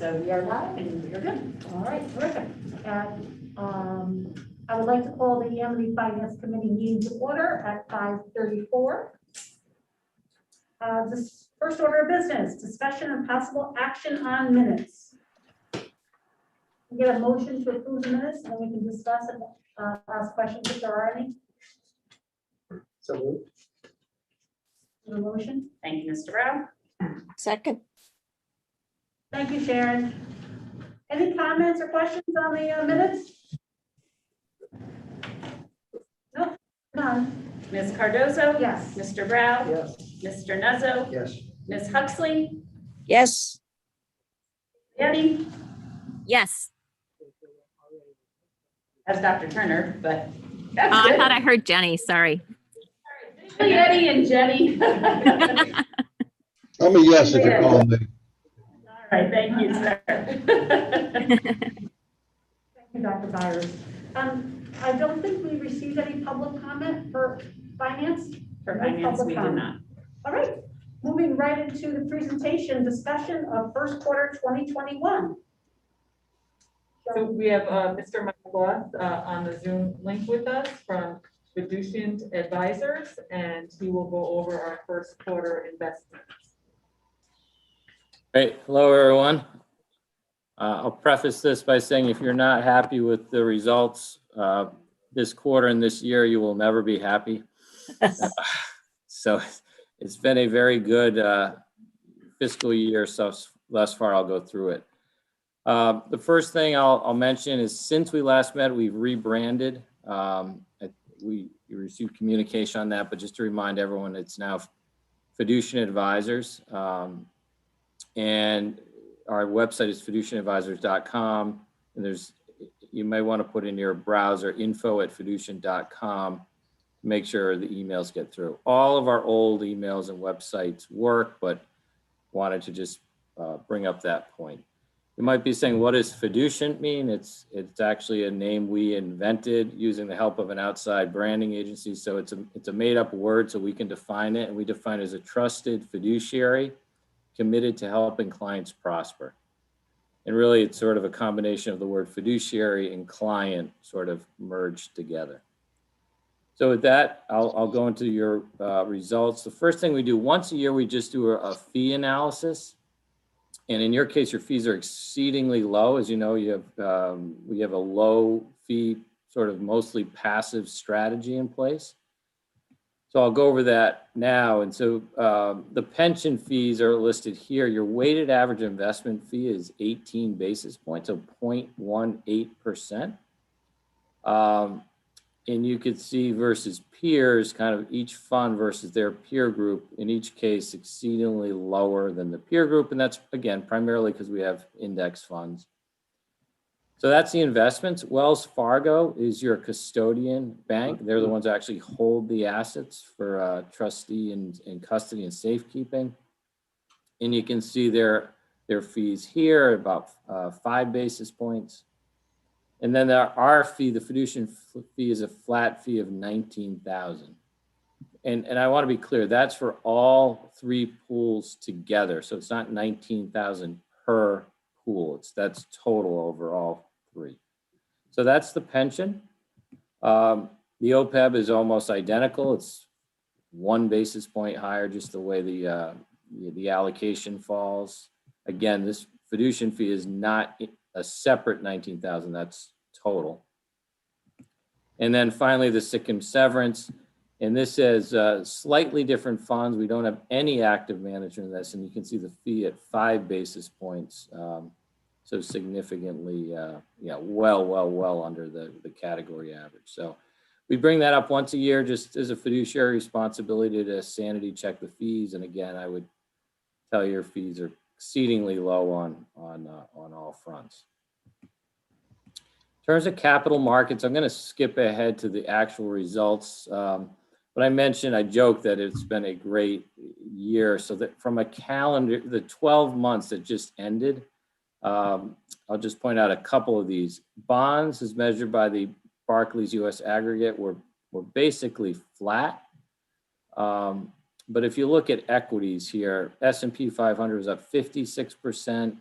So we are live and we are good. All right, terrific. And I would like to call the Amity Finance Committee meeting to order at 5:34. This first order of business, discussion and possible action on minutes. We get a motion to approve the minutes and then we can discuss and ask questions if there are any. So moved. The motion. Thank you, Mr. Rowe. Second. Thank you, Sharon. Any comments or questions on the minutes? No, none. Ms. Cardozo? Yes. Mr. Rowe? Yes. Mr. Nuzzo? Yes. Ms. Huxley? Yes. Yeti? Yes. As Dr. Turner, but that's Oh, I good. thought I heard Jenny, sorry. Yeti and Jenny. I'm a yes if you're calling me. All right, thank you, sir. Thank you, Dr. Byers. I don't think we received any public comment for finance. For finance, we do not. All right, moving right into the presentation discussion of first quarter 2021. So we have Mr. Michael Goss on the Zoom link with us from Fiducian Advisors, and he will go over our first quarter investments. Great. Hello, everyone. I'll preface this by saying if you're not happy with the results this quarter and this year, you will never be happy. So it's been a very good fiscal year so thus far. I'll go through it. The first thing I'll mention is since we last met, we've rebranded. We received communication on that, but just to remind everyone, it's now Fiducian Advisors. And our website is fiducianadvisors.com. And you may want to put in your browser info@fiducian.com. Make sure the emails get through. All of our old emails and websites work, but wanted to just bring up that point. You might be saying, what does fiducian mean? It's actually a name we invented using the help of an outside branding agency. So it's a made up word, so we can define it. And we define it as a trusted fiduciary committed to helping clients prosper. And really, it's sort of a combination of the word fiduciary and client sort of merged together. So with that, I'll go into your results. The first thing we do once a year, we just do a fee analysis. And in your case, your fees are exceedingly low. As you know, we have a low fee, sort of mostly passive strategy in place. So I'll go over that now. And so the pension fees are listed here. Your weighted average investment fee is 18 basis points, so 0.18%. And you could see versus peers, kind of each fund versus their peer group, in each case exceedingly lower than the peer group. And that's, again, primarily because we have index funds. So that's the investments. Wells Fargo is your custodian bank. They're the ones that actually hold the assets for trustee and custody and safekeeping. And you can see their fees here, about 5 basis points. And then our fee, the fiducian fee, is a flat fee of $19,000. And I want to be clear, that's for all three pools together. So it's not $19,000 per pool. That's total over all three. So that's the pension. The OPEB is almost identical. It's 1 basis point higher, just the way the allocation falls. Again, this fiducian fee is not a separate $19,000, that's total. And then finally, the Sikkim severance. And this is slightly different funds. We don't have any active management in this, and you can see the fee at 5 basis points. So significantly, well under the category average. So we bring that up once a year, just as a fiduciary responsibility to sanity check the fees. And again, I would tell you your fees are exceedingly low on all fronts. In terms of capital markets, I'm going to skip ahead to the actual results. But I joked that it's been a great year. So that from a calendar, the 12 months that just ended, I'll just point out a couple of these. Bonds, as measured by the Barclays US aggregate, were basically flat. But if you look at equities here, S&P 500 is up 56%.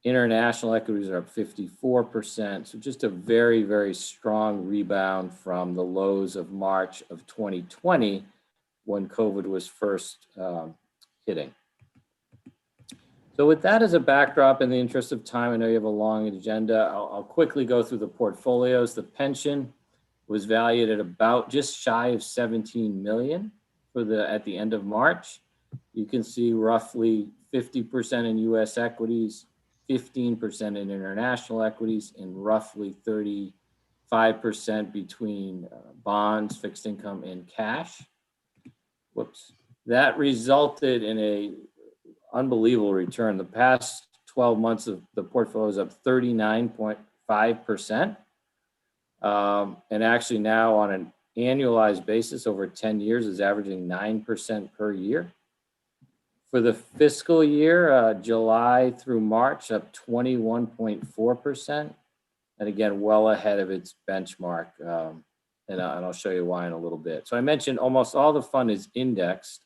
International equities are up 54%. So just a very, very strong rebound from the lows of March of 2020 when COVID was first hitting. So with that as a backdrop, in the interest of time, I know you have a long agenda. I'll quickly go through the portfolios. The pension was valued at about just shy of 17 million at the end of March. You can see roughly 50% in US equities, 15% in international equities, and roughly 35% between bonds, fixed income, and cash. Whoops. That resulted in a unbelievable return. The past 12 months of the portfolio is up 39.5%. And actually now on an annualized basis over 10 years is averaging 9% per year. For the fiscal year, July through March, up 21.4%. And again, well ahead of its benchmark. And I'll show you why in a little bit. So I mentioned almost all the fund is indexed,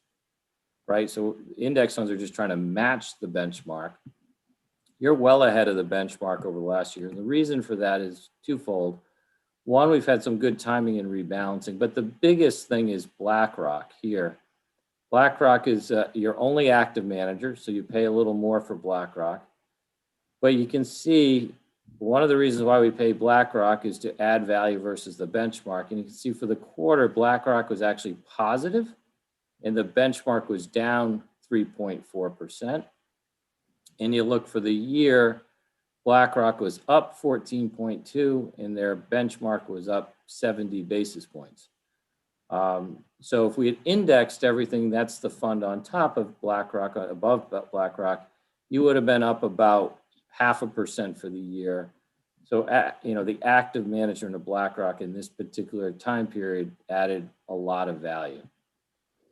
right? So index funds are just trying to match the benchmark. You're well ahead of the benchmark over the last year. And the reason for that is twofold. One, we've had some good timing and rebalancing, but the biggest thing is BlackRock here. BlackRock is your only active manager, so you pay a little more for BlackRock. But you can see one of the reasons why we pay BlackRock is to add value versus the benchmark. And you can see for the quarter, BlackRock was actually positive, and the benchmark was down 3.4%. And you look for the year, BlackRock was up 14.2, and their benchmark was up 70 basis points. So if we had indexed everything, that's the fund on top of BlackRock, above BlackRock, you would have been up about 0.5% for the year. So, the active management of BlackRock in this particular time period added a lot of value.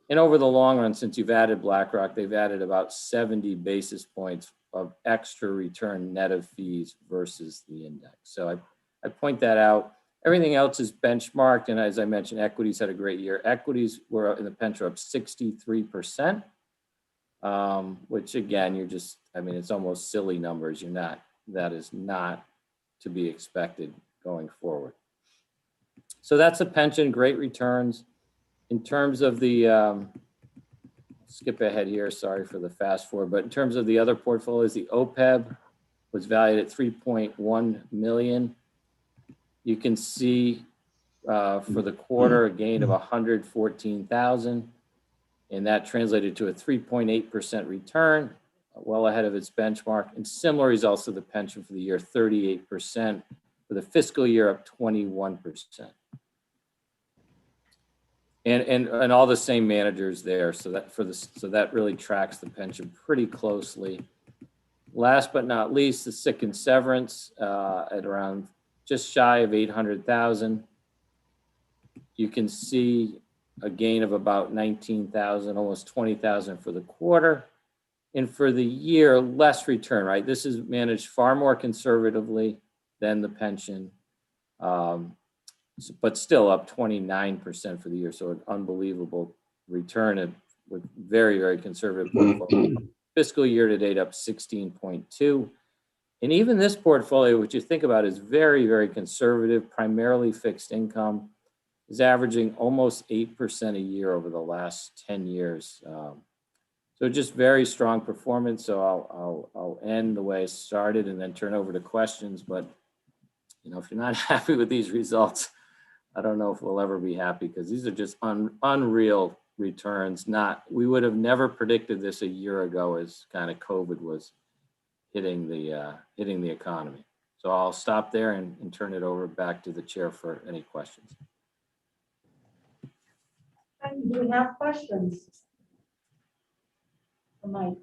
And over the long run, since you've added BlackRock, they've added about 70 basis points of extra return net of fees versus the index. So I point that out. Everything else is benchmarked. And as I mentioned, equities had a great year. Equities were in the pension up 63%, which again, it's almost silly numbers. That is not to be expected going forward. So that's a pension, great returns. In terms of the, skip ahead here, sorry for the fast forward, but in terms of the other portfolios, the OPEB was valued at 3.1 million. You can see for the quarter a gain of 114,000, and that translated to a 3.8% return, well ahead of its benchmark. And similar results to the pension for the year, 38%, for the fiscal year up 21%. And all the same managers there, so that really tracks the pension pretty closely. Last but not least, the sick and severance at around just shy of 800,000. You can see a gain of about 19,000, almost 20,000 for the quarter. And for the year, less return, right? This is managed far more conservatively than the pension, but still up 29% for the year. So an unbelievable return with very, very conservative portfolio. Fiscal year to date up 16.2. And even this portfolio, which you think about is very, very conservative, primarily fixed income, is averaging almost 8% a year over the last 10 years. So just very strong performance. So I'll end the way I started and then turn over to questions. But if you're not happy with these results, I don't know if we'll ever be happy, because these are just unreal returns. We would have never predicted this a year ago as kind of COVID was hitting the economy. So I'll stop there and turn it over back to the chair for any questions. Do we have questions? For Mike.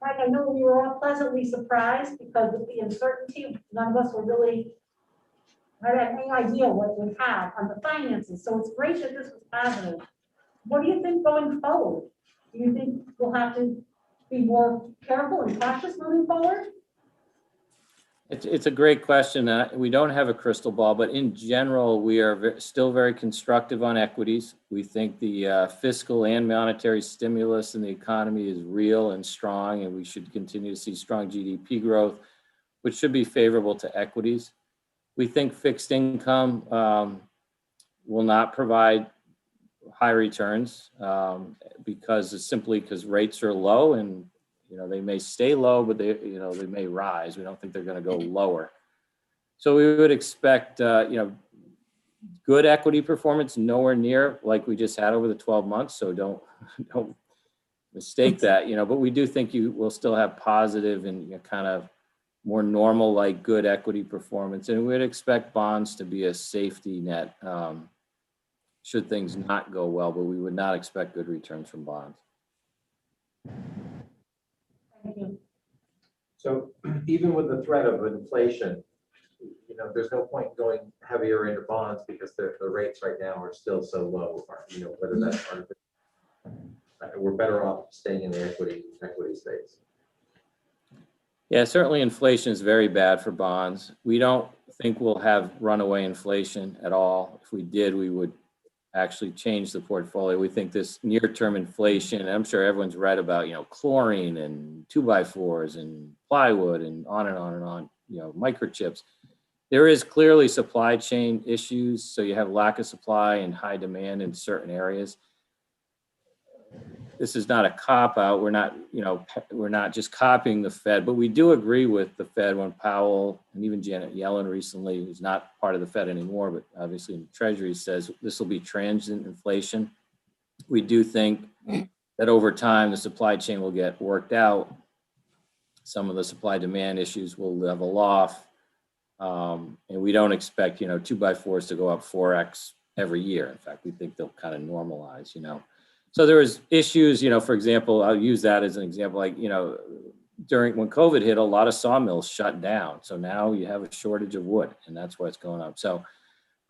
Mike, I know we were all pleasantly surprised because of the uncertainty. None of us were really had any idea what we have on the finances. So it's great that this was positive. What do you think going forward? Do you think we'll have to be more careful and cautious moving forward? It's a great question. We don't have a crystal ball, but in general, we are still very constructive on equities. We think the fiscal and monetary stimulus in the economy is real and strong, and we should continue to see strong GDP growth, which should be favorable to equities. We think fixed income will not provide high returns because rates are low, and they may stay low, but they may rise. We don't think they're going to go lower. So we would expect good equity performance, nowhere near like we just had over the 12 months. So don't mistake that, but we do think you will still have positive and kind of more normal, like good equity performance. And we'd expect bonds to be a safety net should things not go well, but we would not expect good returns from bonds. Thank you. So even with the threat of inflation, there's no point going heavier into bonds because the rates right now are still so low, whether that's artificial. We're better off staying in the equity space. Yeah, certainly inflation is very bad for bonds. We don't think we'll have runaway inflation at all. If we did, we would actually change the portfolio. We think this near-term inflation, and I'm sure everyone's read about, chlorine and 2x4s and plywood and on and on and on, microchips. There is clearly supply chain issues. So you have lack of supply and high demand in certain areas. This is not a cop-out. We're not just copying the Fed, but we do agree with the Fed when Powell and even Janet Yellen recently, who's not part of the Fed anymore, but obviously in the Treasury, says this will be transient inflation. We do think that over time, the supply chain will get worked out. Some of the supply-demand issues will level off. And we don't expect, 2x4s to go up 4x every year. In fact, we think they'll kind of normalize, So there was issues, for example, I'll use that as an example, like, during when COVID hit, a lot of sawmills shut down. So now you have a shortage of wood, and that's what's going up. So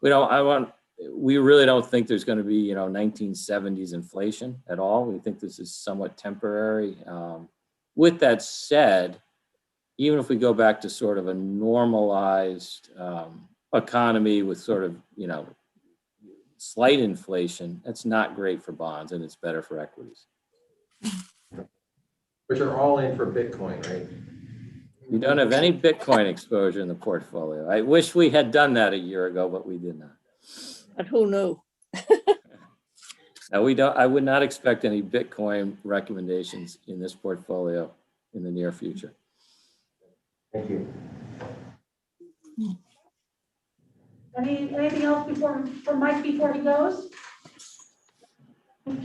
we really don't think there's going to be, 1970s inflation at all. We think this is somewhat temporary. With that said, even if we go back to sort of a normalized economy with sort of, slight inflation, that's not great for bonds, and it's better for equities. Which are all in for Bitcoin, right? You don't have any Bitcoin exposure in the portfolio. I wish we had done that a year ago, but we did not. But who knew? No, we don't. I would not expect any Bitcoin recommendations in this portfolio in the near future. Thank you. Anything else for Mike before he goes?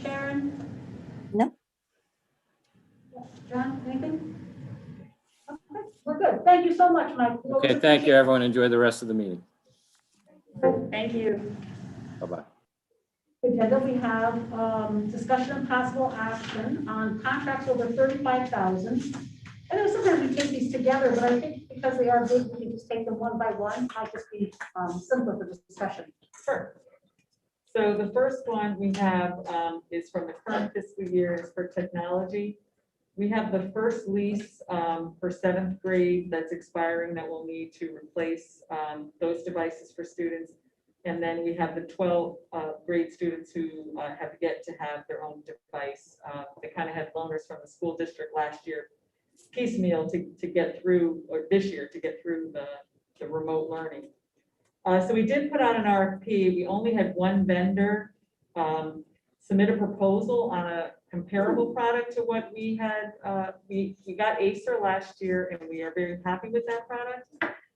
Sharon? No. John, anything? Okay, we're good. Thank you so much, Mike. Okay, thank you, everyone. Enjoy the rest of the meeting. Thank you. Bye-bye. Agenda, we have discussion and possible action on contracts over 35,000. I know sometimes we take these together, but I think because they are big, we can just take them one by one. Might just be simpler for discussion. Sure. So the first one we have is from the current fiscal year, is for technology. We have the first lease for 7th grade that's expiring that we'll need to replace those devices for students. And then we have the 12th grade students who have yet to have their own device. They kind of had loaners from the school district last year, piecemeal to get through, or this year to get through the remote learning. So we did put out an RFP. We only had one vendor submit a proposal on a comparable product to what we had. We got Acer last year, and we are very happy with that product.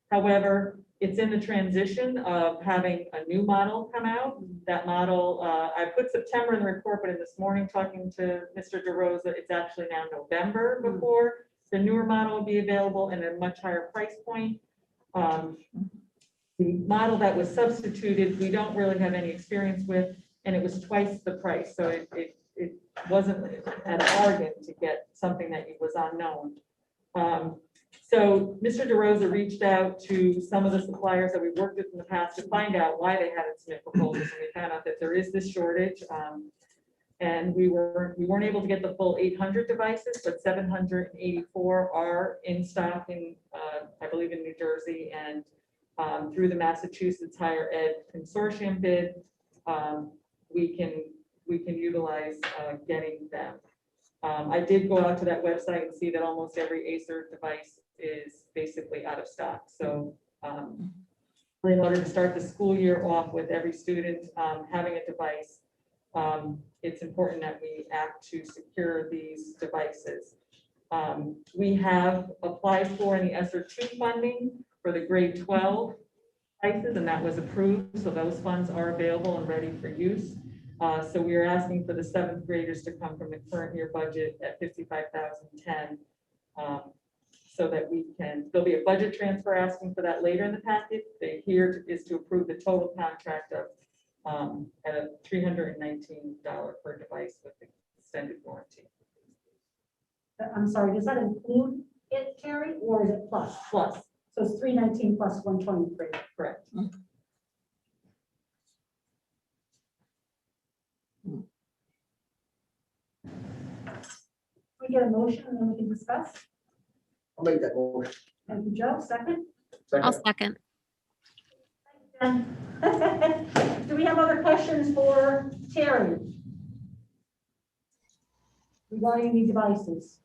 However, it's in the transition of having a new model come out. That model, I put September in the report, but in this morning talking to Mr. DeRosa, it's actually now November before the newer model will be available and at a much higher price point. The model that was substituted, we don't really have any experience with, and it was twice the price. So it wasn't a bargain to get something that was unknown. So Mr. DeRosa reached out to some of the suppliers that we worked with in the past to find out why they hadn't submitted proposals, and we found out that there is this shortage. And we weren't able to get the full 800 devices, but 784 are in stock in, I believe in New Jersey, and through the Massachusetts Higher Ed Consortium bid, we can utilize getting them. I did go out to that website and see that almost every Acer device is basically out of stock. So in order to start the school year off with every student having a device, it's important that we act to secure these devices. We have applied for any ESSER 2 funding for the grade 12 devices, and that was approved. So those funds are available and ready for use. So we are asking for the 7th graders to come from the current year budget at $55,010. So that we can, there'll be a budget transfer asking for that later in the packet. The here is to approve the total contract of at a $319 per device with the extended warranty. I'm sorry, does that include it, Terry, or is it plus? Plus, So it's 319 plus 123. correct. We get a motion and then we can discuss. I'll make that motion. Thank you, Joe. Second. I'll Second. second. Do we have other questions for Terry regarding the devices?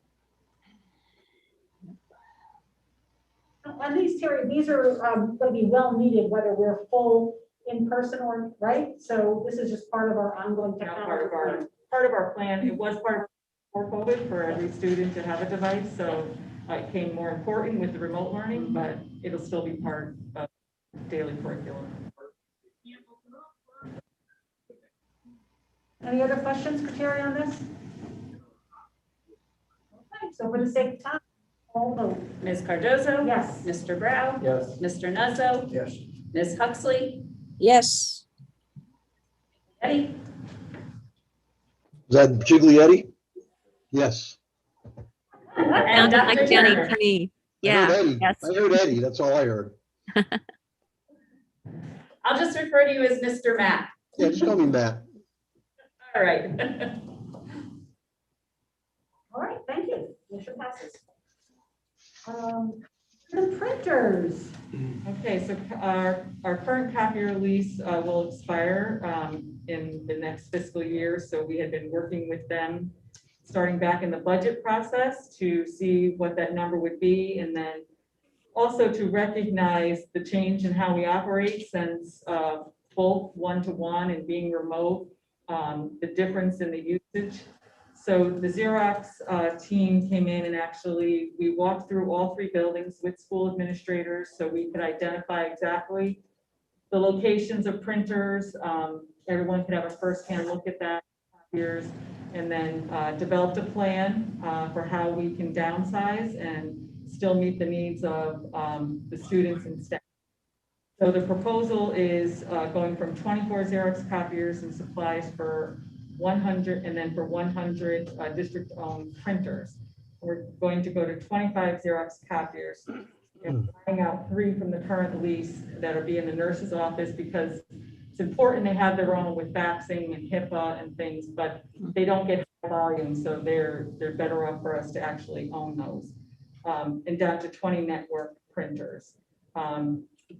And these, Terry, these are going to be well needed, whether we're full in person or, right? So this is just part of our ongoing Now, technology. part of our plan, it was part of for COVID for every student to have a device, so it came more important with the remote learning, but it'll still be part of daily curriculum. Any other questions for Terry on this? Okay, so for the sake of time, all vote. Ms. Cardozo? Yes. Mr. Brown? Yes. Mr. Nuzzo? Yes. Ms. Huxley? Yes. Eddie? Is that Giglietti? Yes. And Sounded like Dr. Jenny Turner. to me. I heard Yeah, Eddie. yes. I heard Eddie. That's all I heard. I'll just refer to you as Mr. Matt. Yeah, just call me Matt. All right. All right, thank you. Motion passes. The printers. Okay, so our current copier lease will expire in the next fiscal year, so we had been working with them starting back in the budget process to see what that number would be, and then also to recognize the change in how we operate since both one-to-one and being remote, the difference in the usage. So the Xerox team came in and actually, we walked through all 3 buildings with school administrators so we could identify exactly the locations of printers. Everyone could have a firsthand look at that, copiers, and then developed a plan for how we can downsize and still meet the needs of the students and staff. So the proposal is going from 24 Xerox copiers and supplies for 100, and then for 100 district-owned printers. We're going to go to 25 Xerox copiers and buying out 3 from the current lease that'll be in the nurse's office, because it's important they have their own with faxing and HIPAA and things, but they don't get high volume, so they're better off for us to actually own those. And down to 20 network printers.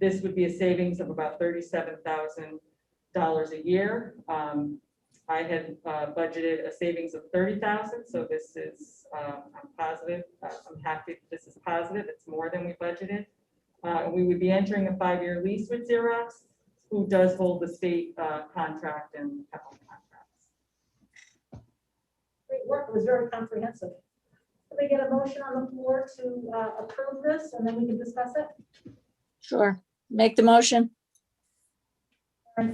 This would be a savings of about $37,000 a year. I had budgeted a savings of $30,000, so this is, I'm positive, I'm happy this is positive, it's more than we budgeted. We would be entering a 5-year lease with Xerox, who does hold the state contract and capital contracts. Great work, it was very comprehensive. Can we get a motion on the floor to approve this, and then we can discuss it? Sure. Make the motion. We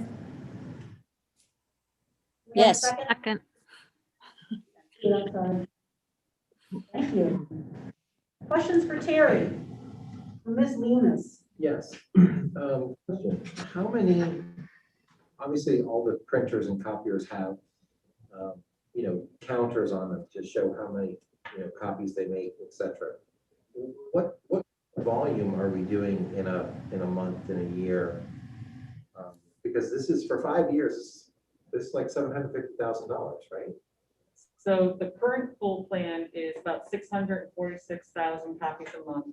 have a Yes. second? Second. Yeah, sorry. Thank you. Questions for Terry? Ms. Lunas? Yes. Question. How many, obviously, all the printers and copiers have, counters on them to show how many, copies they make, et cetera. What volume are we doing in a month, in a year? Because this is for 5 years, It's like $750,000, right? So the current pool plan is about 646,000 copies a month.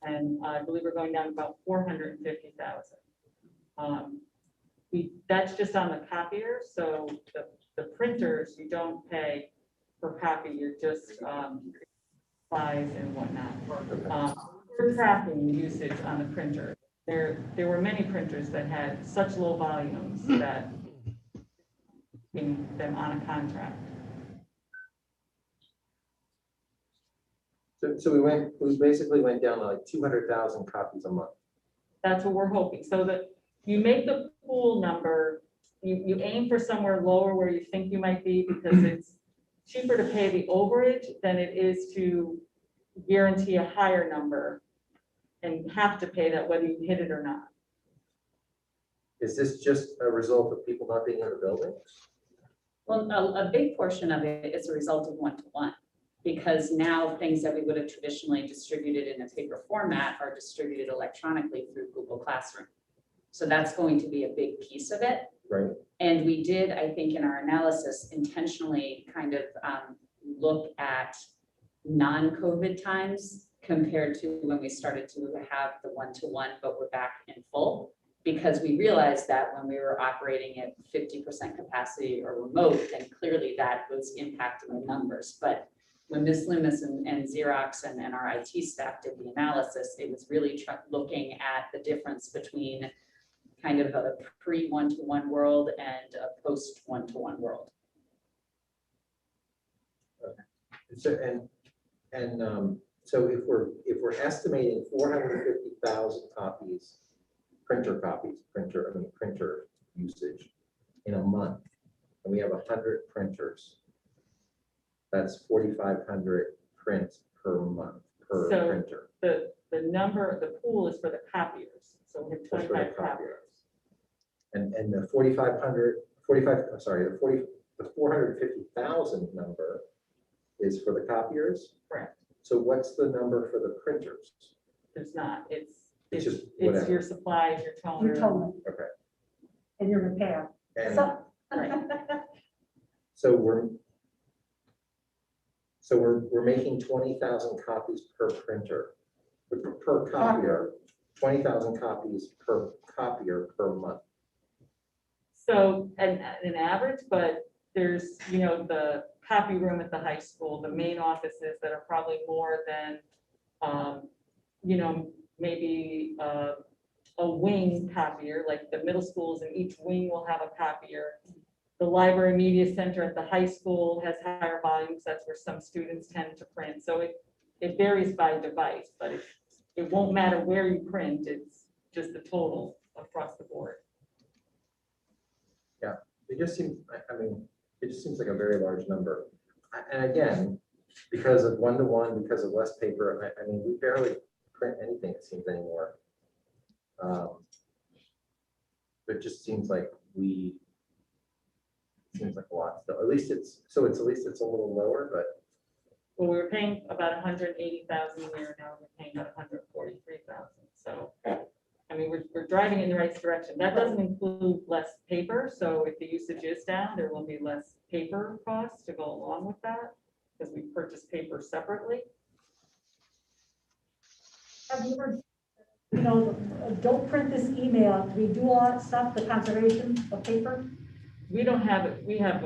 And I believe we're going down to about 450,000. That's just on the copier, so the printers, you don't pay per copy, you're just supplies and whatnot. We're tracking usage on the printer. There were many printers that had such low volumes that keeping them on a contract. So we basically went down to like 200,000 copies a month. That's what we're hoping. So that you make the pool number, you aim for somewhere lower where you think you might be, because it's cheaper to pay the overage than it is to guarantee a higher number and have to pay that whether you hit it or not. Is this just a result of people not being in the building? Well, a big portion of it is a result of one-to-one, because now things that we would have traditionally distributed in a paper format are distributed electronically through Google Classroom. So that's going to be a big piece of it. Right. And we did, I think, in our analysis, intentionally kind of look at non-COVID times compared to when we started to have the one-to-one, but we're back in full. Because we realized that when we were operating at 50% capacity or remote, then clearly that was impacting the numbers. But when Ms. Loomis and Xerox and our IT staff did the analysis, it was really looking at the difference between kind of a pre-one-to-one world and a post-one-to-one world. So so if we're estimating 450,000 copies, printer usage in a month, and we have 100 printers, that's 4,500 prints per month per So printer. The number, the pool is for the copiers. So we have That's for the 25 copier. copiers. And the 450,000 number is for the copiers? Correct. So what's the number for the printers? There's not, it's just your whatever. supplies, your toner. Your toner. Okay. And your repair. And So, Right. so we're making 20,000 copies per printer, per copier, 20,000 copies per copier per month. So an average, but there's, the copy room at the high school, the main offices that are probably more than, maybe a wing copier, like the middle schools and each wing will have a copier. The library media center at the high school has higher volumes. That's where some students tend to print. So it varies by device, but it won't matter where you print. It's just the total across the board. Yeah, it just seems, it just seems like a very large number. And again, because of one-to-one, because of less paper, we barely print anything, it seems, anymore. It just seems like seems like a lot still. At least it's a little lower, but Well, we were paying about 180,000 a year, now we're paying about 143,000. So, we're driving in the right direction. That doesn't include less paper. So if the usage is down, there will be less paper costs to go along with that, because we purchase paper separately. have you ever, don't print this email, do we do all that stuff, the conservation of paper? We don't have it. We have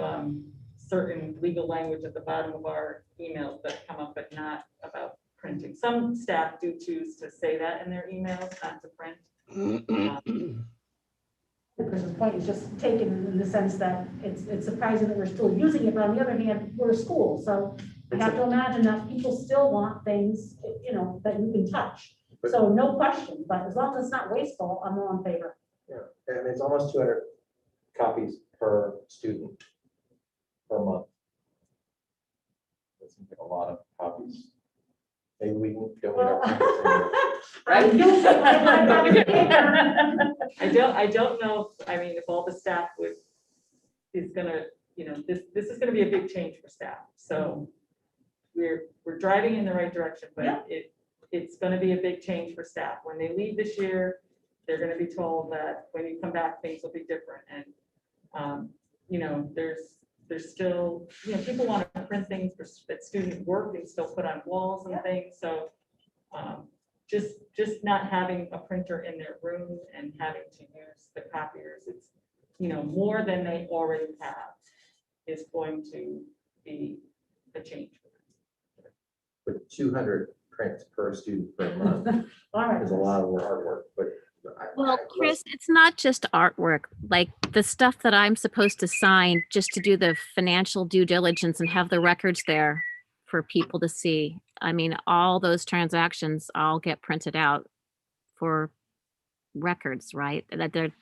certain legal language at the bottom of our emails that come up, but not about printing. Some staff do choose to say that in their emails, not to print. Because the point is just taken in the sense that it's surprising that we're still using it, but on the other hand, we're a school, so I have to imagine that people still want things, that you can touch. So no question, but as long as it's not wasteful, I'm all in favor. yeah, and it's almost 200 copies per student per month. That seems like a lot of copies. Maybe we can donate our printers anywhere. Right. I don't know, if all the staff is gonna, this is gonna be a big change for staff. So we're driving in the right direction, Yeah. but it's gonna be a big change for staff. When they leave this year, they're gonna be told that when you come back, things will be different. And there's still, people want to print things that student work and still put on walls and Yeah. things, so just not having a printer in their room and having to use the copiers, it's, more than they already have is going to be a change. But 200 prints per student per month All right. is a lot of artwork, but. Well, Chris, it's not just artwork, like the stuff that I'm supposed to sign just to do the financial due diligence and have the records there for people to see. I mean, all those transactions all get printed out for records, right? That there are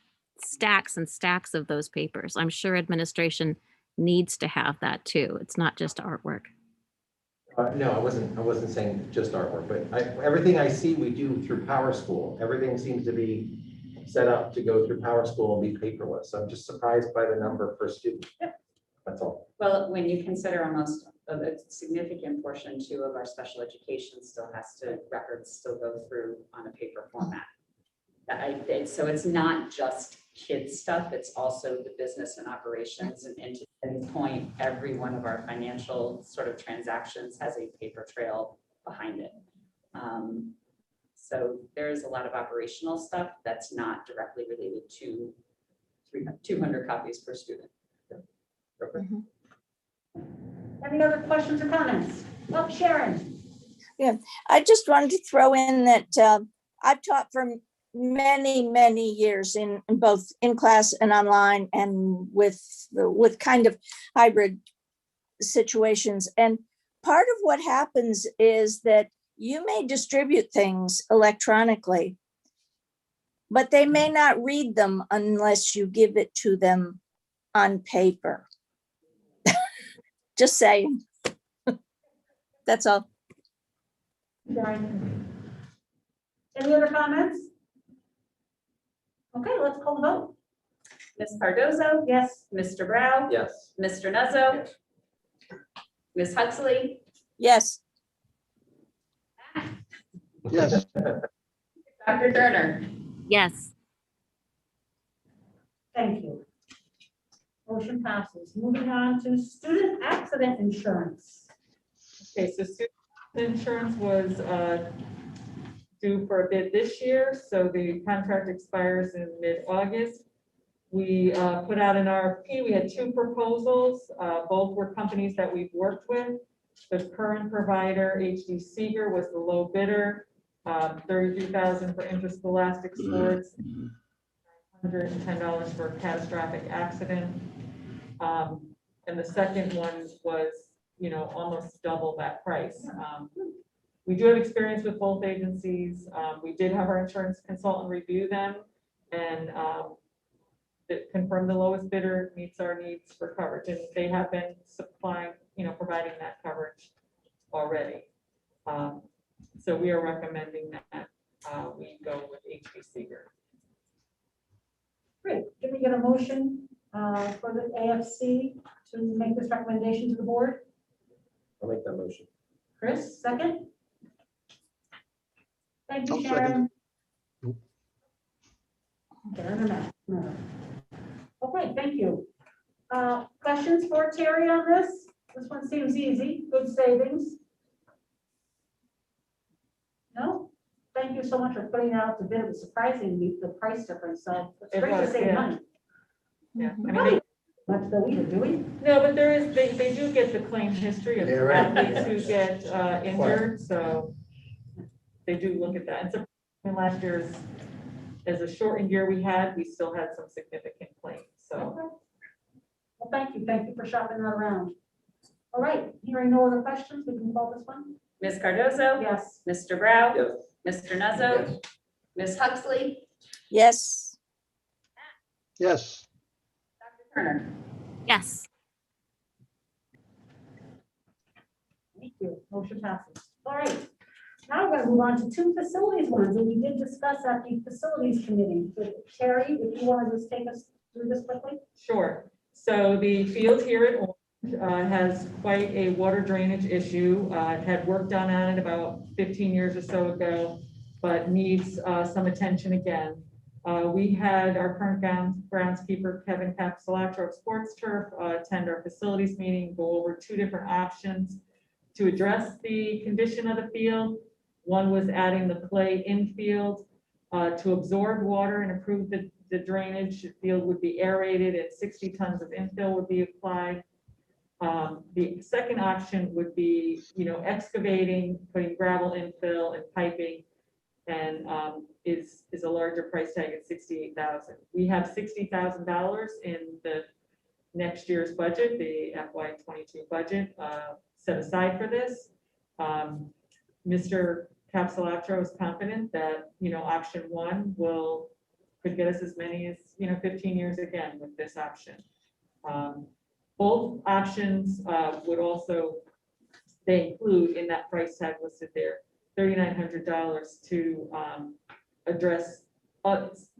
stacks and stacks of those papers. I'm sure administration needs to have that too. It's not just artwork. No, I wasn't saying just artwork, but everything I see we do through Power School. Everything seems to be set up to go through Power School and be paperless. I'm just surprised by the number per student. That's all. Well, when you consider almost a significant portion too of our special education still has to, records still go through on a paper format. So it's not just kids stuff, it's also the business and operations, and to Eddie's point, every one of our financial sort of transactions has a paper trail behind it. So there's a lot of operational stuff that's not directly related to 200 copies per student. Any other questions or comments? Oh, Sharon. I just wanted to throw in that I've taught for many, many years in both in class and online and with kind of hybrid situations. And part of what happens is that you may distribute things electronically, but they may not read them unless you give it to them on paper. Just saying. That's all. Sharon. Any other comments? Okay, let's call the vote. Ms. Cardozo? Yes. Mr. Brown? Yes. Mr. Nuzzo? Yes. Ms. Huxley? Yes. Yes, Dr. Turner? Yes. Thank you. Motion passes. Moving on to student accident insurance. Okay, so student insurance was due for a bid this year, so the contract expires in mid-August. We put out an RFP. We had 2 proposals. Both were companies that we've worked with. The current provider, HD Seeger, was the low bidder, $33,000 for interscholastic sports, $110 for a catastrophic accident. And the second one was, almost double that price. We do have experience with both agencies. We did have our insurance consultant review them and that confirmed the lowest bidder meets our needs for coverage. And they have been supplying, providing that coverage already. So we are recommending that we go with HD Seeger. Great. Can we get a motion for the AFC to make this recommendation to the board? I'll make that motion. Chris, second? Thank you, I'll Sharon. second. Okay, no. Okay, thank you. Questions for Terry on this? This one seems easy, good savings. No? Thank you so much for putting out the bid. It was surprising, the price difference, so it's It great to was, save yeah. money. Yeah, I mean, Right. Much though either, do we? no, but they do get the claim history of Yeah, right. athletes who get injured, so they do look at that. And so last year's, as a shortened year we still had some significant claims, so. Okay. Well, thank you for shopping that around. All right, hearing no other questions, we can call this one? Ms. Cardozo? Yes. Mr. Brown? Yes. Mr. Nuzzo? Yes. Ms. Huxley? Yes. yes. Dr. Turner? Yes. Thank you. Motion passes. All right. Now we're going to move on to 2 facilities ones that we did discuss at the facilities committee. So Terry, if you want to just take us through this quickly? Sure. So the field here at Orange has quite a water drainage issue. It had work done on it about 15 years or so ago, but needs some attention again. We had our current groundskeeper, Kevin Capsulato of Sports Turf, attend our facilities meeting, go over two different options to address the condition of the field. One was adding the clay infield to absorb water and improve the drainage. The field would be aerated and 60 tons of infill would be applied. The second option would be, excavating, putting gravel infill and piping, and is a larger price tag at $68,000. We have $60,000 in the next year's budget, the FY22 budget, set aside for this. Mr. Capsulato is confident that, option one could get us as many as, 15 years again with this option. Both options would also, they include in that price tag listed there, $3,900 to address,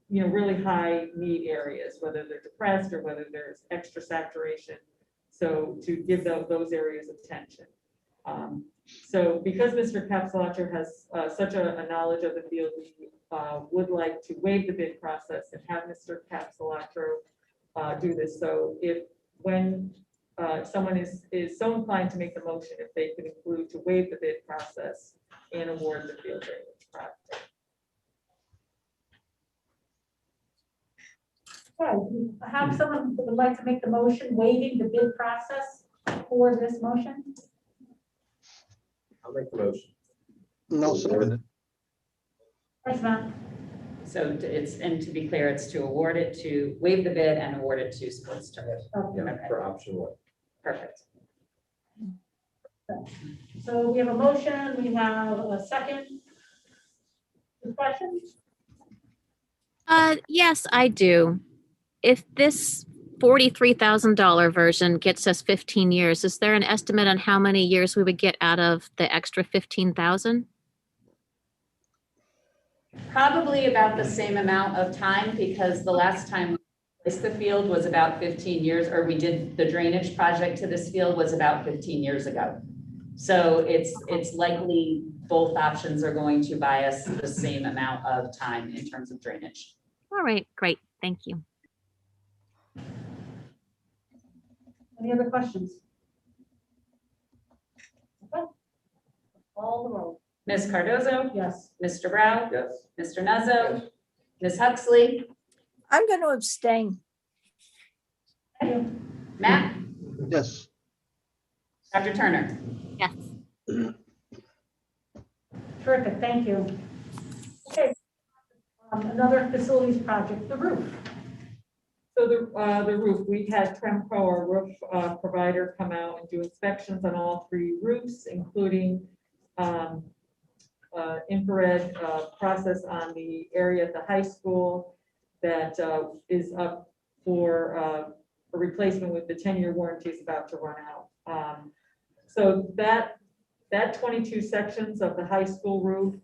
really high need areas, whether they're depressed or whether there's extra saturation. So to give those areas attention. So because Mr. Capsulato has such a knowledge of the field, we would like to waive the bid process and have Mr. Capsulato do this. So when someone is so inclined to make the motion, if they could include to waive the bid process and award the field drainage project. Okay, we have someone who would like to make the motion waiving the bid process for this motion? I'll make the motion. No, second it. Thanks, Matt. So and to be clear, it's to award it to waive the bid and award it to Sports Turf. Okay. Yeah, Okay. for option one. Perfect. So we have a motion, we have a second. Questions? Yes, I do. If this $43,000 version gets us 15 years, is there an estimate on how many years we would get out of the extra 15,000? Probably about the same amount of time, because the last time we placed the field was about 15 years, or we did the drainage project to this field was about 15 years ago. So it's likely both options are going to buy us the same amount of time in terms of drainage. All right, great. Thank you. Any other questions? Okay. All the roll. Ms. Cardozo? Yes. Mr. Brown? Yes. Mr. Nuzzo? Ms. Huxley? I'm going to abstain. Thank you. Matt? Yes. Dr. Turner? Yes. Terrific, thank you. Okay. Another facilities project, the roof. So the roof, we had Tremco, our roof provider, come out and do inspections on all 3 roofs, including infrared process on the area at the high school that is up for a replacement with the 10-year warranty is about to run out. So that 22 sections of the high school roof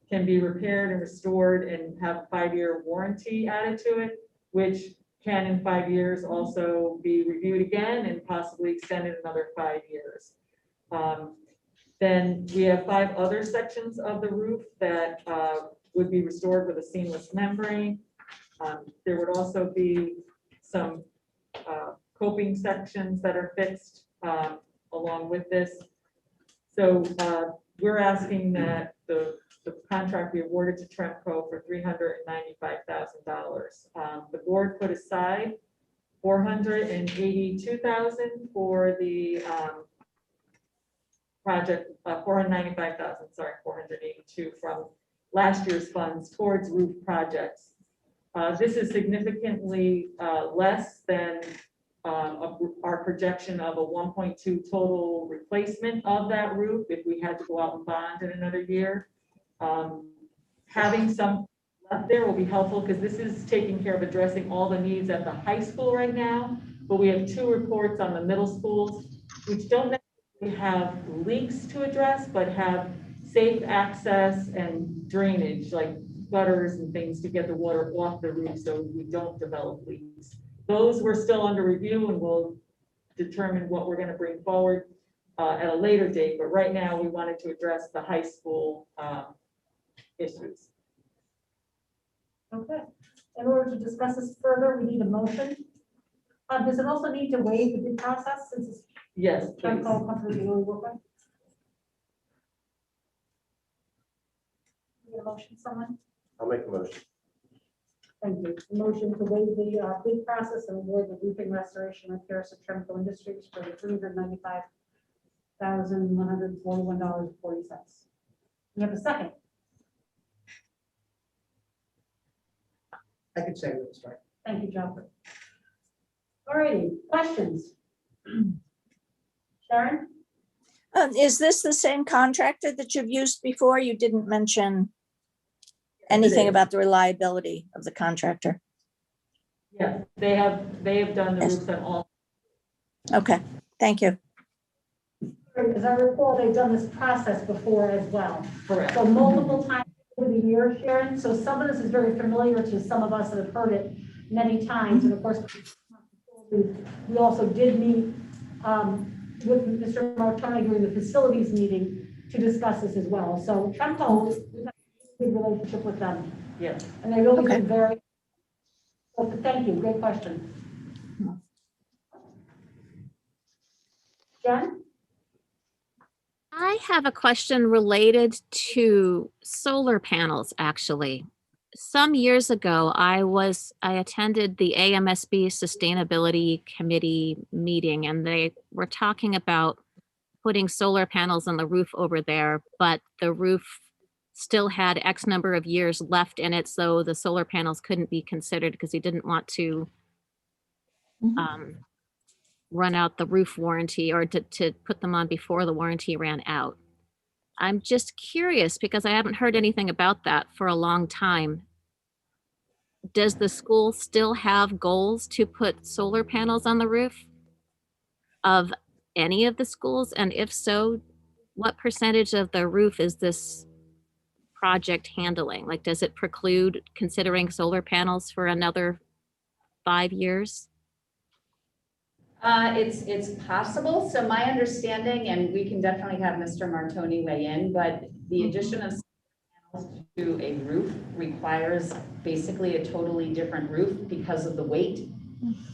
can be repaired and restored and have a 5-year warranty added to it, which can in 5 years also be reviewed again and possibly extended another 5 years. Then we have 5 other sections of the roof that would be restored with a seamless membrane. There would also be some coping sections that are fixed along with this. So we're asking that the contract be awarded to Tremco for $395,000. The board put aside $482,000 for the project, 495,000, sorry, 482 from last year's funds towards roof projects. This is significantly less than our projection of a 1.2 total replacement of that roof if we had to go out and bond in another year. Having some left there will be helpful because this is taking care of addressing all the needs at the high school right now, but we have 2 reports on the middle schools, which don't necessarily have leaks to address, but have safe access and drainage, like gutters and things to get the water off the roof so we don't develop leaks. Those we're still under review and we'll determine what we're going to bring forward at a later date. But right now we wanted to address the high school issues. Okay. In order to discuss this further, we need a motion. Does it also need to waive the bid process since it's Yes, trying to please. call a company we really work with? Need a motion, someone? I'll make a motion. Thank you. A motion to waive the bid process and award the roofing restoration repairs of Tremco Industries for the $395,141.40. We have a second. I could say it, sorry. Thank you, Jennifer. All righty, questions? Sharon? Is this the same contractor that you've used before? You didn't mention anything is. about the reliability of the contractor. Yes, they have done the Yes. roofs on all. Okay, thank you. As I recall, they've done this process before as well. Correct. So multiple times over the years, Sharon. So some of this is very familiar to some of us that have heard it many times. And of course, we also did meet with Mr. Martoni during the facilities meeting to discuss this as well. So Tremco, we've had a good relationship with them. Yes. And they've always Okay. been very, well, thank you, great question. Jen? I have a question related to solar panels, actually. Some years ago, I attended the AMSB Sustainability Committee meeting, and they were talking about putting solar panels on the roof over there, but the roof still had X number of years left in it, so the solar panels couldn't be considered because he didn't want to run out the roof warranty or to put them on before the warranty ran out. I'm just curious because I haven't heard anything about that for a long time. Does the school still have goals to put solar panels on the roof of any of the schools? And if so, what percentage of the roof is this project handling? Like, does it preclude considering solar panels for another 5 years? It's possible. So my understanding, and we can definitely have Mr. Martoni weigh in, but the addition of panels to a roof requires basically a totally different roof because of the weight.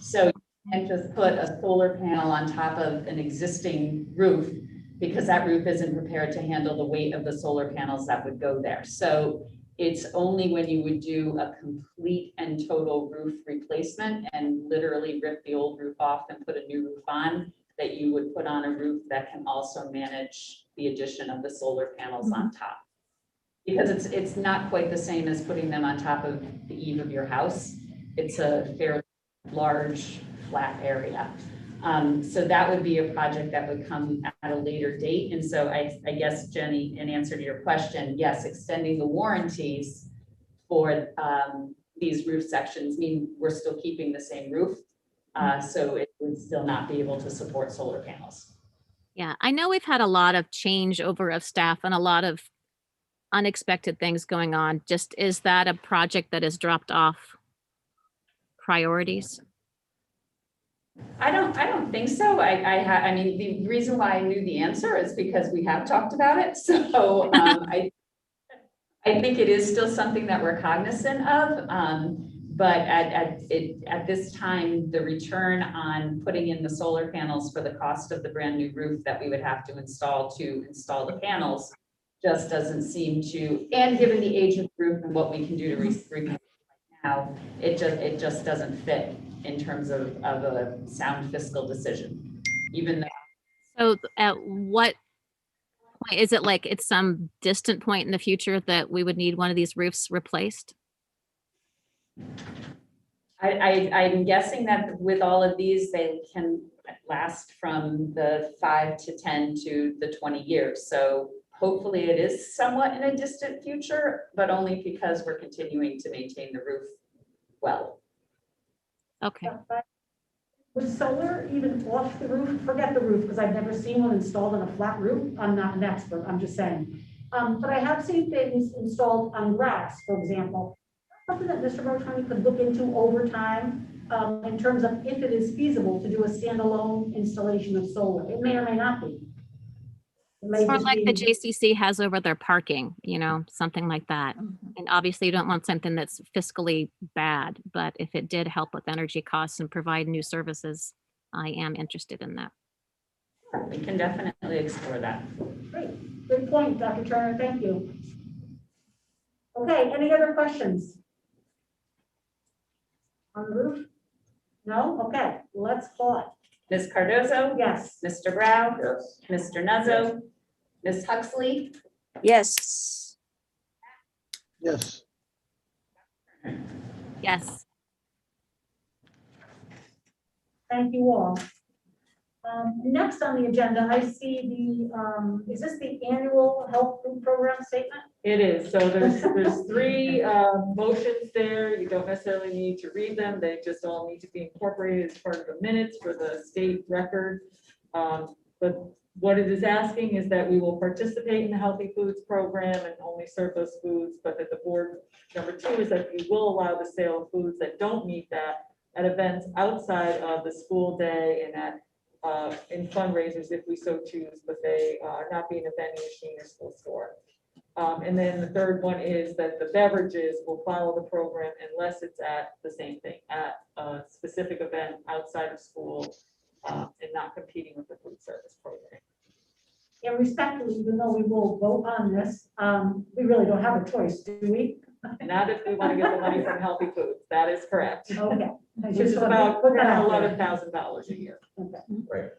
So you can't just put a solar panel on top of an existing roof because that roof isn't prepared to handle the weight of the solar panels that would go there. So it's only when you would do a complete and total roof replacement and literally rip the old roof off and put a new roof on that you would put on a roof that can also manage the addition of the solar panels on top. Because it's not quite the same as putting them on top of the eave of your house. It's a fairly large flat area. So that would be a project that would come at a later date. And so I guess, Jenny, in answer to your question, yes, extending the warranties for these roof sections mean we're still keeping the same roof. So it would still not be able to support solar panels. Yeah, I know we've had a lot of changeover of staff and a lot of unexpected things going on. Just, is that a project that has dropped off priorities? I don't think so. I mean, the reason why I knew the answer is because we have talked about it. So I think it is still something that we're cognizant of. But at this time, the return on putting in the solar panels for the cost of the brand new roof that we would have to install the panels just doesn't seem to, and given the age of the roof and what we can do to repair now, it just doesn't fit in terms of a sound fiscal decision, even though. So at what point, is it like it's some distant point in the future that we would need one of these roofs replaced? I'm guessing that with all of these, they can last from the 5 to 10 to the 20 years. So hopefully it is somewhat in a distant future, but only because we're continuing to maintain the roof well. Okay. Would solar even off the roof? Forget the roof, because I've never seen one installed on a flat roof. I'm not an expert, I'm just saying. But I have seen things installed on grass, for example. Something that Mr. Martoni could look into over time in terms of if it is feasible to do a standalone installation of solar. It may or may not be. may Or just like the be- JCC has over their parking, you know, something like that. And obviously you don't want something that's fiscally bad, but if it did help with energy costs and provide new services, I am interested in that. We can definitely explore that. Great, good point, Dr. Turner, thank you. Okay, any other questions? On the roof? No? Okay, let's call it. Ms. Cardozo? Yes. Mr. Brown? Yes. Mr. Nuzzo? Ms. Huxley? Yes. Yes, Yes. Thank you all. Next on the agenda, I see the, is this the annual health food program statement? It is, so there's three motions there, you don't necessarily need to read them, they just all need to be incorporated as part of the minutes for the state record. But what it is asking is that we will participate in the healthy foods program and only serve those foods, but that the board, number two, is that we will allow the sale of foods that don't meet that at events outside of the school day and at in fundraisers if we so choose, but they are not being a vending machine or school store. And then the third one is that the beverages will follow the program unless it's at the same thing, at a specific event outside of school and not competing with the food service program. And respectfully, even though we will vote on this, we really don't have a choice, do we? Not if we want to get the money from healthy foods, that is correct. Okay. I Which just is wanted to about put that out there. $11,000 a year. Okay. Right.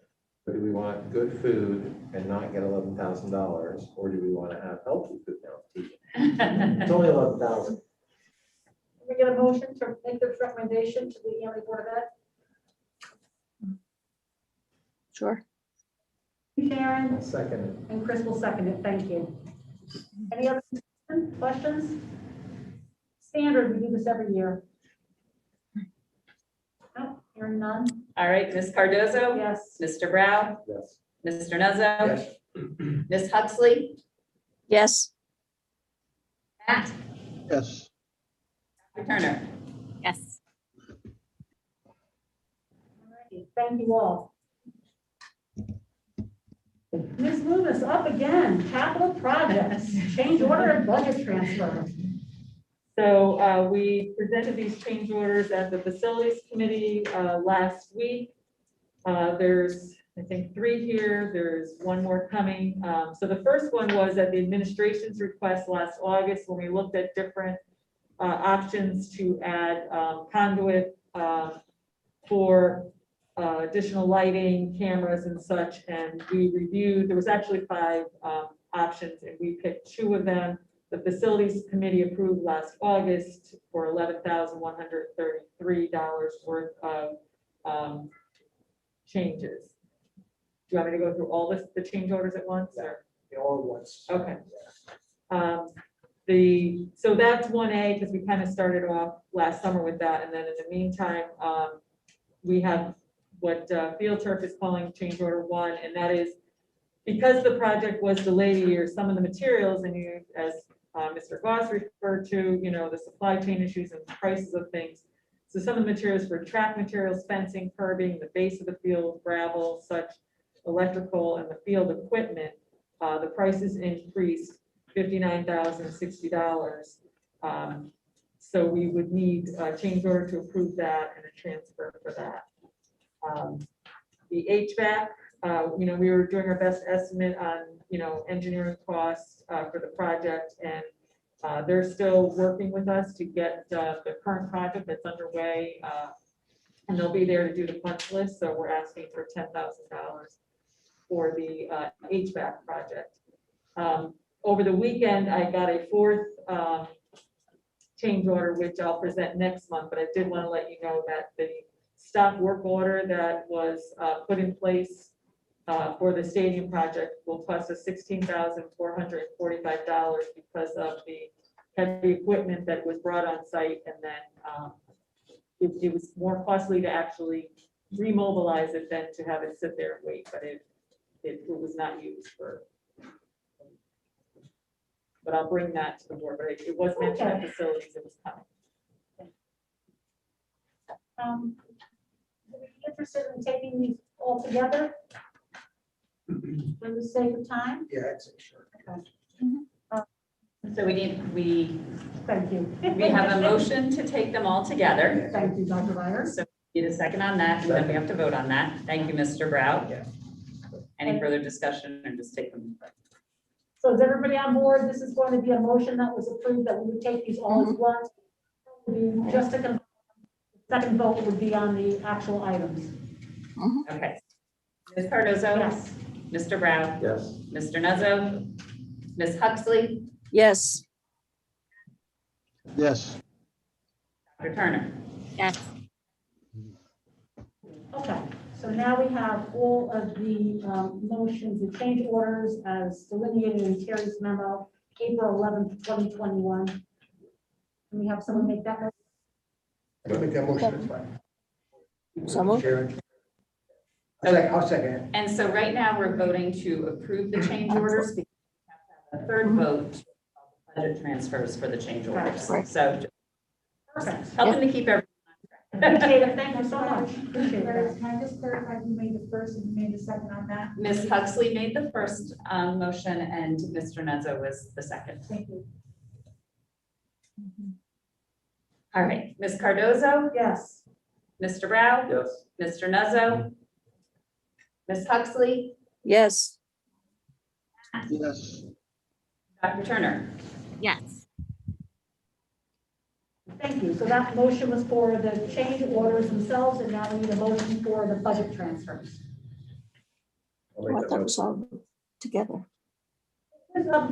But do we want good food and not get $11,000, or do we want to have healthy food now? It's only 11,000. Can we get a motion to make this recommendation to the Amity Board of Ed? Sure. Sharon Second. and Chris will second it. Thank you. Any other questions? Standard, we do this every year. No, hearing none. All right, Ms. Cardozo? Yes. Mr. Brown? Yes. Mr. Nuzzo? Yes. Ms. Huxley? Yes. Matt? yes, Dr. Turner? Yes. Alrighty, thank you all. Ms. Loomis, up again, capital projects, change order and budget transfer. So we presented these change orders at the facilities committee last week. There's, I think, 3 here. There's one more coming. So the first one was at the administration's request last August when we looked at different options to add conduit for additional lighting, cameras and such. And we reviewed, there was actually 5 options and we picked 2 of them. The facilities committee approved last August for $11,133 worth of changes. Do you want me to go through all the change orders at once or? All at once. Okay. So that's 1A because we kind of started off last summer with that. And then in the meantime, we have what Field Turf is calling change order 1. And that is because the project was delayed a year, some of the materials, and you, as Mr. Goss referred to, you know, the supply chain issues and prices of things. So some of the materials for track materials, fencing, curbing, the base of the field, gravel, such electrical and the field equipment, the prices increased $59,060. So we would need a change order to approve that and a transfer for that. The HVAC, you know, we were doing our best estimate on, you know, engineering costs for the project, and they're still working with us to get the current project that's underway, and they'll be there to do the punch list. So we're asking for $10,000 for the HVAC project. Over the weekend, I got a 4th change order, which I'll present next month, but I did want to let you know that the stock work order that was put in place for the stadium project will cost us $16,445 because of the heavy equipment that was brought on site, and then it was more costly to actually remobilize it than to have it sit there and wait, but it was not used for. But I'll bring that to the board, but it was mentioned at facilities, it was coming. Would you be interested in taking these all together? For the sake of time? Yeah, I'd say sure. So we Thank you. have a motion to take them all together. Thank you, Dr. Myers. So need a second on that, and then we have to vote on that. Thank you, Mr. Brow. Yeah. Any further discussion or just take them? So is everybody on board? This is going to be a motion that was approved that we would take these all as one. Just to confirm, the second vote would be on the actual items. Okay. Ms. Cardozo? Yes. Mr. Brow? Yes. Mr. Nuzzo? Ms. Huxley? Yes, yes, Dr. Turner? Yes. Okay, so now we have all of the motions and change orders as delineated in Terry's memo, April 11th, 2021. Can we have someone make that motion? I can make that motion, that's fine. so moved. Sharon. I'll second it. And so right now, we're voting to approve the change orders because we have to have a third vote to budget transfers for the change orders. Right. So Perfect. helping to keep everyone on track. Appreciate it. Thank you so much. Appreciate that. Can I just clarify who made the first and who made the second on that? Ms. Huxley made the first motion and Mr. Nuzzo was the second. Thank you. All right, Ms. Cardozo, Yes. Mr. Brow, Yes. Mr. Nuzzo, Ms. Huxley, Yes, yes, Dr. Turner. Yes. Thank you. So that motion was for the change orders themselves, and now we need a motion for the budget transfers. I'll I make that thought it was motion. all together.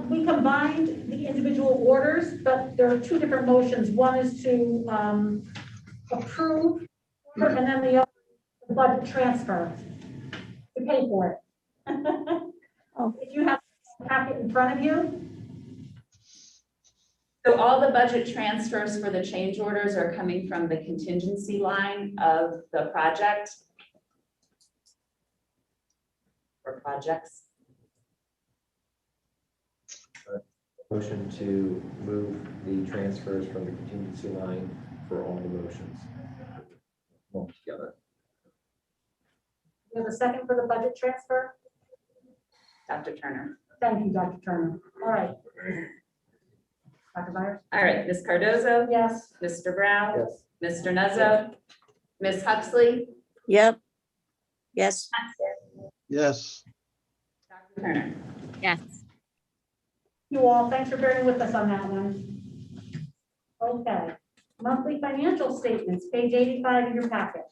We combined the individual orders, but there are two different motions. One is to approve, and then the other, the budget transfer to pay for it. Oh. If you have a packet in front of you, So all the budget transfers for the change orders are coming from the contingency line of the project or projects. Motion to move the transfers from the contingency line for all the motions. All together. we have a second for the budget transfer. Dr. Turner. Thank you, Dr. Turner. All right. Dr. Myers? All right, Ms. Cardozo, Yes. Mr. Brown, Yes. Mr. Nuzzo, Ms. Huxley, Yep, yes, yes. Dr. Turner. Yes. You all, thanks for bearing with us on that one. Okay, monthly financial statements, page 85 of your packet.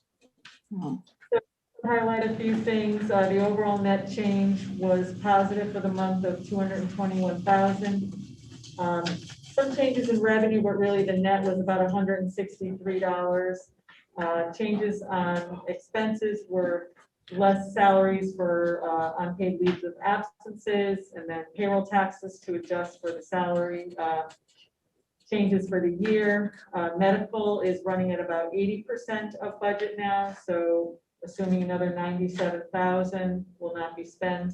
Highlight a few things. The overall net change was positive for the month of 221,000. Some changes in revenue, but really the net was about $163. Changes on expenses were less salaries for unpaid leaves of absences, and then payroll taxes to adjust for the salary changes for the year. Medical is running at about 80% of budget now, so assuming another 97,000 will not be spent.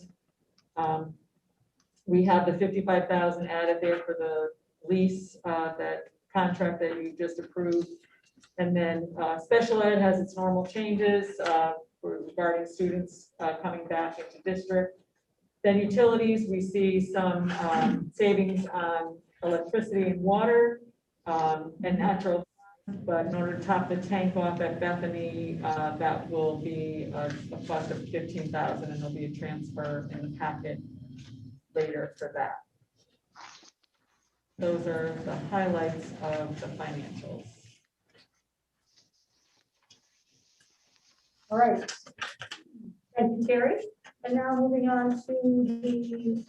We have the 55,000 added there for the lease, that contract that you just approved. And then special ed has its normal changes regarding students coming back into district. Then utilities, we see some savings on electricity and water and natural. But in order to top the tank off at Bethany, that will be a cost of 15,000, and there'll be a transfer in the packet later for that. Those are the highlights of the financials. All right. Thank you, Terry. And now moving on to the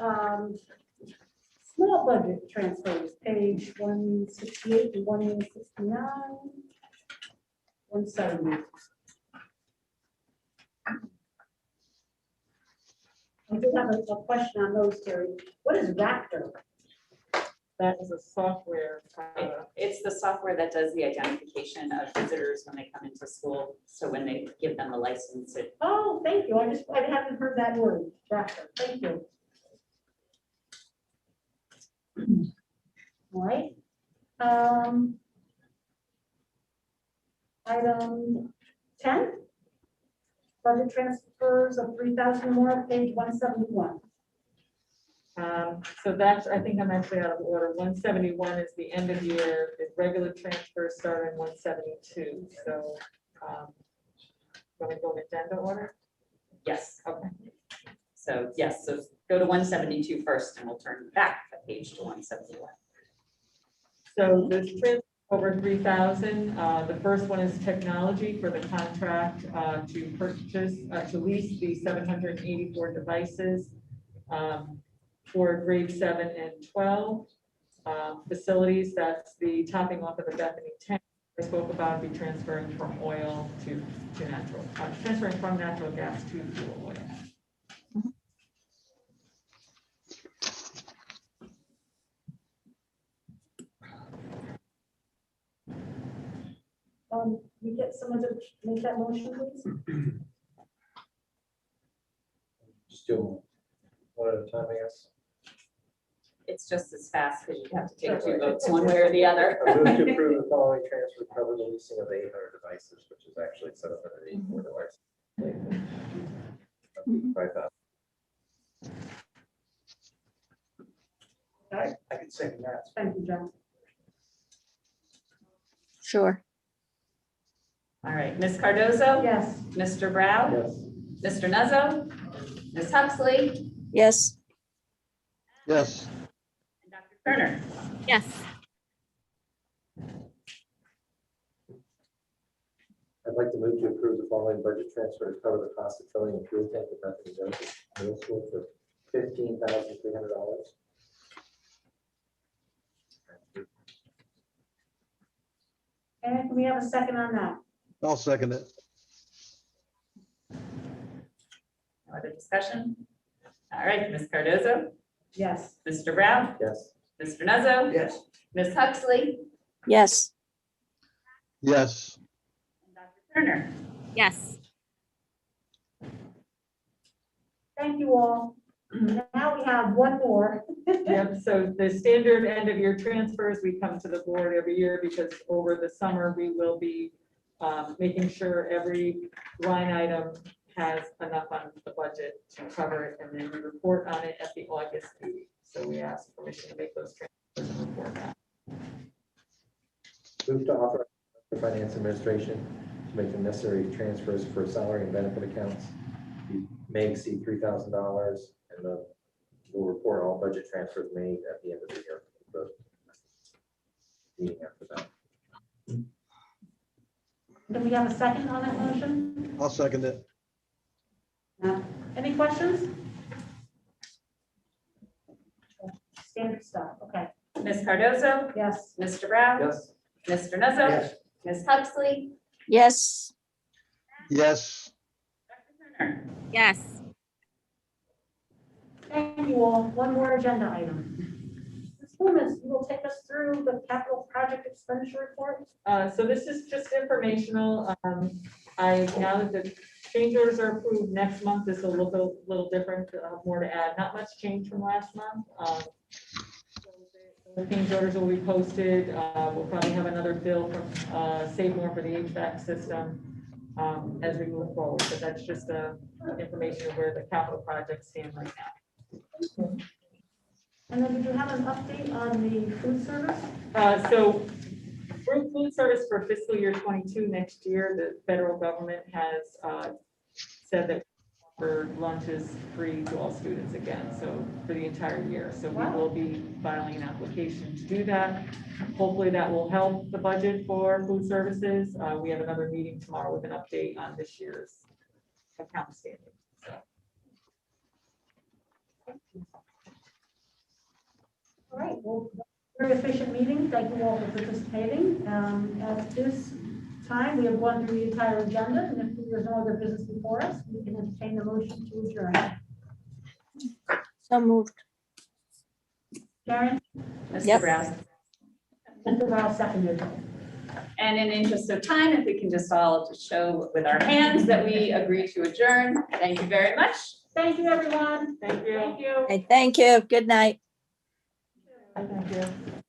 small budget transfers, page 168 to 169, 170. I do have a question on those, Terry. What is Raptor? That is a software. It's the software that does the identification of visitors when they come into school. So when they give them a license, it Oh, thank you. I haven't heard that word, Raptor. Thank you. All right. Item 10. budget transfers of 3,000 more, page 171. So that's, I think I'm actually out of order. 171 is the end of year. The regular transfers start in 172. So, want to go in agenda order? Yes. Okay. So yes, so go to 172 first and we'll turn back the page to 171. So this transfer over 3,000, the first one is technology for the contract to purchase, to lease the 784 devices for grade 7 and 12. Facilities, that's the topping off of the Bethany tank I spoke about, be transferring from oil to natural, transferring from natural gas to fuel oil. We get someone to make that motion, please? Just do one at a time, I guess. It's just as fast because you have to take two votes one way or the other. I move to approve the following transfer to cover the leasing of 800 devices, which is actually 784 devices. 5,000. I can second that. Thank you, John. Sure. All right, Ms. Cardozo? Yes. Mr. Brown? Yes. Mr. Nuzzo? Ms. Huxley? Yes. yes, And Dr. Turner? Yes. I'd like to move to approve the following budget transfer to cover the cost of filling a fuel tank at Bethany Middle School for $15,300. And can we have a second on that? I'll second it. No other discussion? All right, Ms. Cardozo? Yes. Mr. Brown? Yes. Mr. Nuzzo? Yes. Ms. Huxley? Yes. Yes, And Dr. Turner? Yes. Thank you all. Now we have one more. Yep, so the standard end of year transfers, we come to the board every year because over the summer, we will be making sure every line item has enough on the budget to cover it, and then we report on it at the August meeting. So we ask permission to make those transfers and report that. Move to authorize the finance administration to make the necessary transfers for salary and benefit accounts. We may exceed $3,000, and we'll report all budget transfers made at the end of the year. The meeting after that. Can we have a second on that motion? I'll second it. Any questions? Standard stuff, okay. Ms. Cardozo? Yes. Mr. Brown? Yes. Mr. Nuzzo? Yes. Ms. Huxley? Yes. Yes, Dr. Turner? Yes. Thank you all. One more agenda item. Ms. Loomis, you will take us through the capital project expenditure report? So this is just informational. Now that the change orders are approved next month, this will look a little different, more to add. Not much change from last month. The change orders will be posted. We'll probably have another bill from Save More for the HVAC system as we move forward. But that's just information of where the capital projects stand right now. And then did you have an update on the food service? So for food service for fiscal year 22 next year, the federal government has said that for lunch is free to all students again, so for the entire year. So we will be filing an application to do that. Hopefully that will help the budget for food services. We have another meeting tomorrow with an update on this year's account standing. All right, well, very efficient meeting. Thank you all for participating. At this time, we have gone through the entire agenda, and if there's no other business before us, we can entertain the motion to adjourn. So moved. Karen, Mr. Yep. Brown? Mr. Rao seconded. And in the interest of time, if we can just all just show with our hands that we agree to adjourn. Thank you very much. Thank you, everyone. Thank you. Thank you. Okay, thank you. Good night. Thank you.